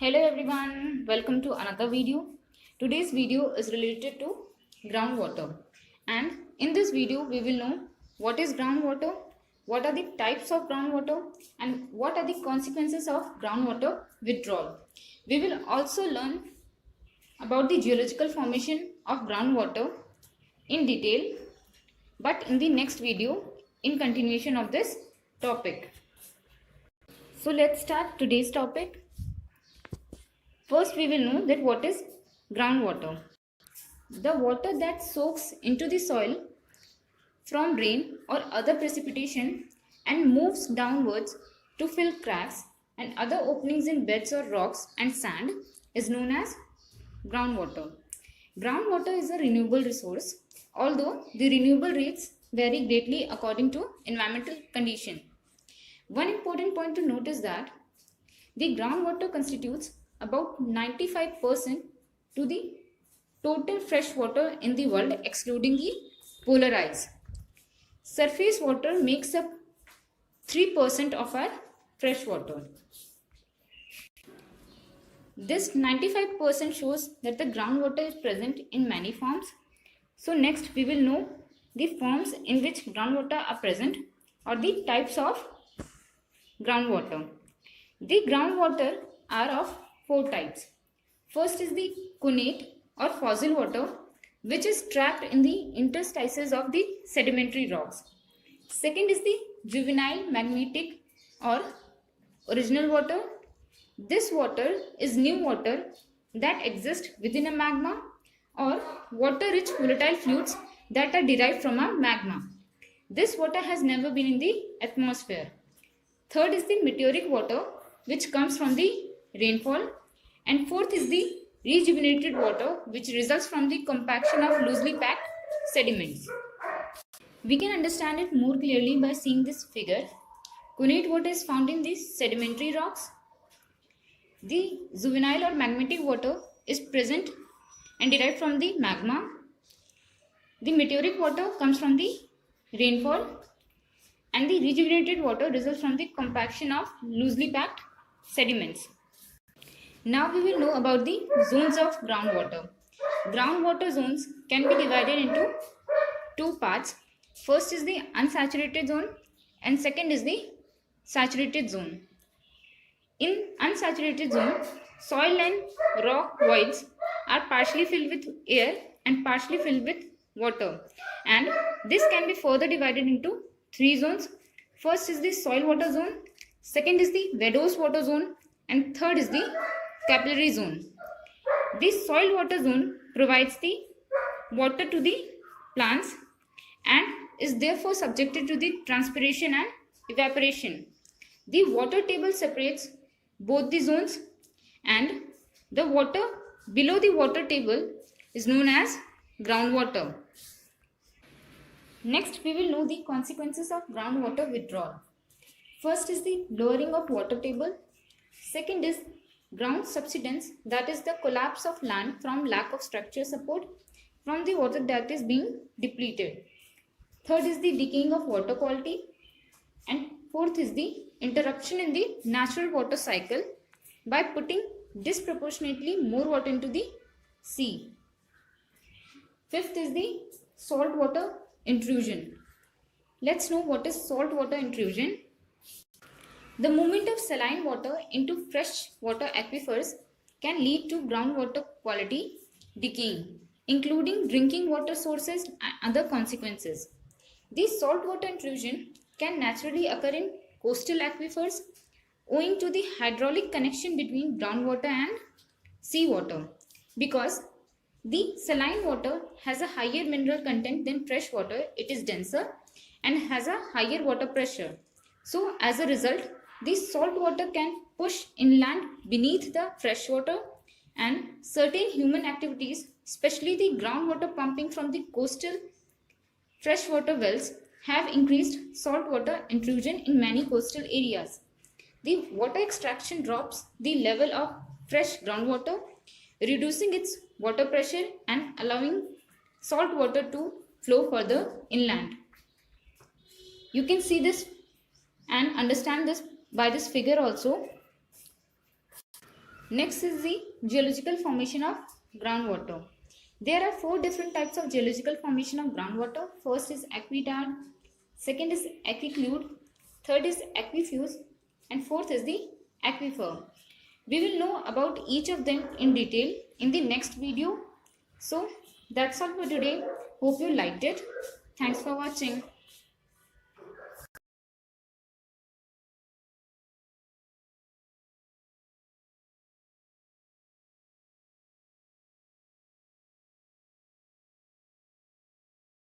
Hello everyone, welcome to another video. Today's video is related to groundwater, and in this video we will know what is groundwater, what are the types of groundwater, and what are the consequences of groundwater withdrawal. We will also learn about the geological formation of groundwater in detail, but in the next video in continuation of this topic. So let's start today's topic. First, we will know that what is groundwater. The water that soaks into the soil from rain or other precipitation and moves downwards to fill cracks and other openings in beds or rocks and sand is known as groundwater. Groundwater is a renewable resource, although the renewable rates vary greatly according to environmental condition. One important point to note is that the groundwater constitutes about 95% to the total fresh water in the world, excluding the polar ice. Surface water makes up 3% of our fresh water. This 95% shows that the groundwater is present in many forms. So next we will know the forms in which groundwater are present or the types of groundwater. The groundwater are of four types. First is the connate or fossil water, which is trapped in the interstices of the sedimentary rocks. Second is the juvenile magmatic or original water. This water is new water that exists within a magma or water-rich volatile fluids that are derived from a magma. This water has never been in the atmosphere. Third is the meteoric water, which comes from the rainfall, and fourth is the rejuvenated water, which results from the compaction of loosely packed sediments. We can understand it more clearly by seeing this figure. Connate water is found in the sedimentary rocks. The juvenile or magmatic water is present and derived from the magma. The meteoric water comes from the rainfall, and the rejuvenated water results from the compaction of loosely packed sediments. Now we will know about the zones of groundwater. Groundwater zones can be divided into two parts. First is the unsaturated zone and second is the saturated zone. In unsaturated zone, soil and rock voids are partially filled with air and partially filled with water, and this can be further divided into three zones. First is the soil water zone, second is the vadose water zone, and third is the capillary zone. This soil water zone provides the water to the plants and is therefore subjected to the transpiration and evaporation. The water table separates both the zones, and the water below the water table is known as groundwater. Next, we will know the consequences of groundwater withdrawal. First is the lowering of water table. Second is ground subsidence, that is the collapse of land from lack of structure support from the water that is being depleted. Third is the decaying of water quality, and fourth is the interruption in the natural water cycle by putting disproportionately more water into the sea. Fifth is the salt water intrusion. Let's know what is salt water intrusion. The movement of saline water into fresh water aquifers can lead to groundwater quality decaying, including drinking water sources and other consequences. This saltwater intrusion can naturally occur in coastal aquifers owing to the hydraulic connection between groundwater and seawater, because the saline water has a higher mineral content than fresh water. It is denser and has a higher water pressure. So as a result, this salt water can push inland beneath the fresh water, and certain human activities, especially the groundwater pumping from the coastal freshwater wells, have increased saltwater intrusion in many coastal areas. The water extraction drops the level of fresh groundwater, reducing its water pressure and allowing salt water to flow further inland. You can see this and understand this by this figure also. Next is the geological formation of groundwater. There are 4 different types of geological formation of groundwater. First is aquitard, second is aquiclude, third is aquifuse, and fourth is the aquifer. We will know about each of them in detail in the next video. So that's all for today. Hope you liked it. Thanks for watching.